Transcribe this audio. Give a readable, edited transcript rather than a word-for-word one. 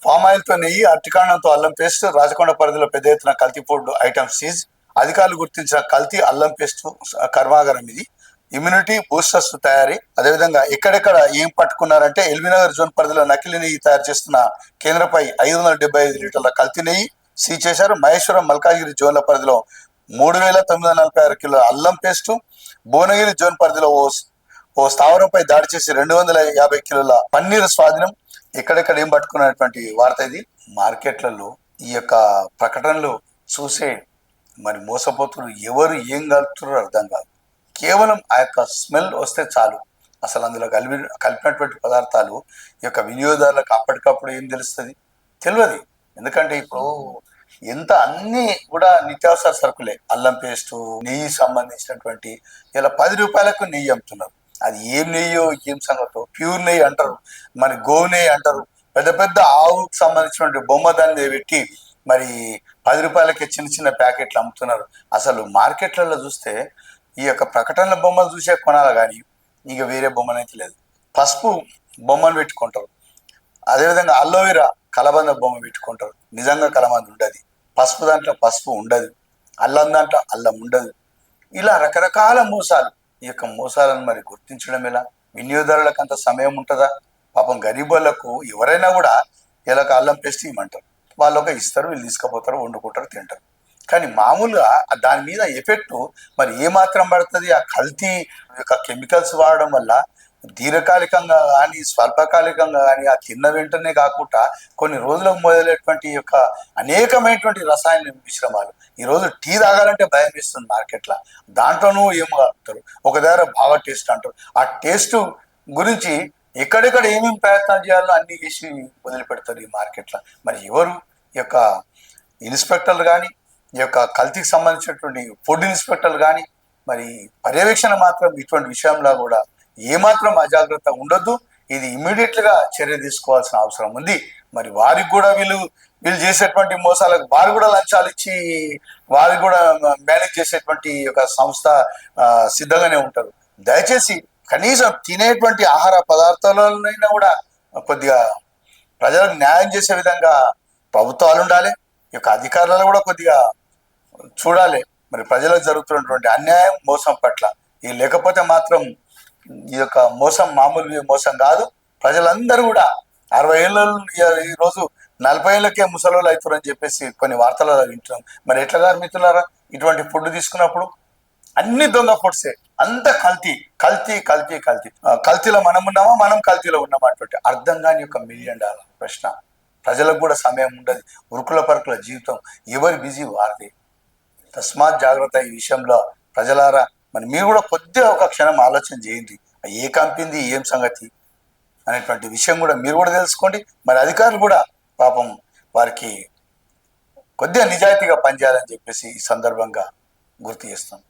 Palm oil తో నెయ్యి, అరటికాండంతో అల్లం పేస్ట్, రాచకొండ పరిధిలో పెద్ద ఎత్తున కల్తీ ఫుడ్ ఐటమ్స్ సీజ్. అధికారులు గుర్తించిన కల్తీ అల్లం పేస్ట్ కర్మాగారం ఇది. ఇమ్యూనిటీ బూస్టర్స్ తయారీ. అదేవిధంగా ఎక్కడెక్కడ ఏం పట్టుకున్నారంటే ఎల్బీనగర్ జోన్ పరిధిలో నకిలీ నెయ్యి తయారు చేస్తున్న కేంద్రంపై 575 లీటర్ల కల్తీ నెయ్యి సీజ్ చేశారు. మహేశ్వరం మల్కాజిగిరి జోన్ల పరిధిలో 3946 కిలోల అల్లం పేస్టు. భువనగిరి జోన్ పరిధిలో ఓ స్థావరంపై దాడి చేసి 250 కిలోల పన్నీరు స్వాధీనం. ఎక్కడెక్కడ ఏం పట్టుకున్నటువంటి వార్త ఇది. మార్కెట్లలో ఈ యొక్క ప్రకటనలు చూసే మరి మోసపోతున్నారు. ఎవరు ఏం కలుపుతున్నారో అర్థం కాదు. కేవలం ఆ యొక్క స్మెల్ వస్తే చాలు. అసలు అందులో కలిపినటువంటి పదార్థాలు ఈ యొక్క వినియోగదారులకు అప్పటికప్పుడు ఏం తెలుస్తుంది? తెలియదు. ఎందుకంటే ఇప్పుడు ఎంత అన్ని కూడా నిత్యావసర సరుకులే. అల్లం పేస్టు, నెయ్యి సంబంధించినటువంటి ఇలా 10 రూపాయలకు నెయ్యి అమ్ముతున్నారు. అది ఏం నెయ్యో ఏం సంగతో. ప్యూర్ నెయ్యి అంటారు, మరి గోవు నెయ్యి అంటారు. పెద్ద పెద్ద ఆవుకు సంబంధించినటువంటి బొమ్మ దాన్ని పెట్టి మరి 10 రూపాయలకి చిన్న చిన్న ప్యాకెట్లు అమ్ముతున్నారు. అసలు మార్కెట్లలో చూస్తే ఈ యొక్క ప్రకటనల బొమ్మలు చూసే కొనాలి కానీ ఇక వేరే బొమ్మనైతే లేదు. పసుపు బొమ్మను పెట్టుకుంటారు. అదేవిధంగా అల్లోవెరా కలబంద బొమ్మ పెట్టుకుంటారు. నిజంగా కలబంద ఉండదు. పసుపు దాంట్లో పసుపు ఉండదు. అల్లం దాంట్లో అల్లం ఉండదు. ఇలా రకరకాల మోసాలు. ఈ యొక్క మోసాలను మరి గుర్తించడం ఎలా? వినియోగదారులకు అంత సమయం ఉంటుందా? పాపం గరీబులకు ఎవరైనా కూడా ఇలా అల్లం పేస్ట్ ఇవ్వమంటారు. వాళ్ళు ఒక ఇస్తారు, వీళ్ళు తీసుకుపోతారు, వండుకుంటారు, తింటారు. కానీ మామూలుగా దాని మీద ఎఫెక్ట్ మరి ఏమాత్రం పడుతుంది? ఆ కల్తీ యొక్క కెమికల్స్ వాడడం వల్ల దీర్ఘకాలికంగా కానీ స్వల్పకాలికంగా కానీ ఆ తిన్న వెంటనే కాకుండా కొన్ని రోజులకు మొదలైనటువంటి యొక్క అనేకమైనటువంటి రసాయన మిశ్రమాలు. ఈరోజు టీ తాగాలంటే భయం వేస్తుంది మార్కెట్లో. దాంట్లోనూ ఏమో కలుపుతారు. ఒక దగ్గర బాగా టేస్ట్ అంటారు. ఆ టేస్ట్ గురించి ఎక్కడెక్కడ ఏమేమి ప్రయత్నాలు చేయాలో అన్ని చేసి వదిలిపెడతారు ఈ మార్కెట్లో. మరి ఎవరు ఈ యొక్క ఇన్స్పెక్టర్లు కానీ, ఈ యొక్క కల్తీకి సంబంధించినటువంటి ఫుడ్ ఇన్స్పెక్టర్లు కానీ మరి పర్యవేక్షణ మాత్రం ఇటువంటి విషయంలో కూడా ఏమాత్రం అజాగ్రత్త ఉండొద్దు. ఇది ఇమ్మీడియట్గా చర్య తీసుకోవాల్సిన అవసరం ఉంది. మరి వారికి కూడా వీళ్ళు చేసేటువంటి మోసాలకు వారు కూడా లంచాలు ఇచ్చి వారికి కూడా మేనేజ్ చేసేటువంటి ఒక సంస్థ సిద్ధంగానే ఉంటారు. దయచేసి కనీసం తినేటువంటి ఆహార పదార్థాలైనా కూడా కొద్దిగా ప్రజలకు న్యాయం చేసే విధంగా ప్రభుత్వాలు ఉండాలి. ఈ యొక్క అధికారులు కూడా కొద్దిగా చూడాలి మరి ప్రజలకు జరుగుతున్నటువంటి అన్యాయం, మోసం పట్ల. ఇది లేకపోతే మాత్రం ఈ యొక్క మోసం మామూలు మోసం కాదు. ప్రజలందరూ కూడా 60 ఏళ్ళ ఈరోజు 40 ఏళ్ళకే ముసలోళ్ళు అవుతారని చెప్పేసి కొన్ని వార్తలలో వింటున్నాం. మరి ఎట్లా గారు మిత్రులారా? ఇటువంటి ఫుడ్ తీసుకున్నప్పుడు అన్ని దొంగ ఫుడ్సే, అంత కల్తీ కల్తీ కల్తీ కల్తీ. కల్తీలో మనం ఉన్నామా, మనం కల్తీలో ఉన్నామా అటువంటి అర్థం కాని ఒక $1 మిలియన్ ప్రశ్న. ప్రజలకు కూడా సమయం ఉండదు. ఉరుకుల పరుకుల జీవితం, ఎవరి బిజీ వారిది. తస్మాత్ జాగ్రత్త ఈ విషయంలో ప్రజలారా. మరి మీరు కూడా కొద్దిగా ఒక క్షణం ఆలోచన చేయండి. ఏ కంపెనీ ఏం సంగతి అనేటువంటి విషయం కూడా మీరు కూడా తెలుసుకోండి. మరి అధికారులు కూడా పాపం వారికి కొద్దిగా నిజాయితీగా పనిచేయాలని చెప్పేసి ఈ సందర్భంగా గుర్తు చేస్తాం.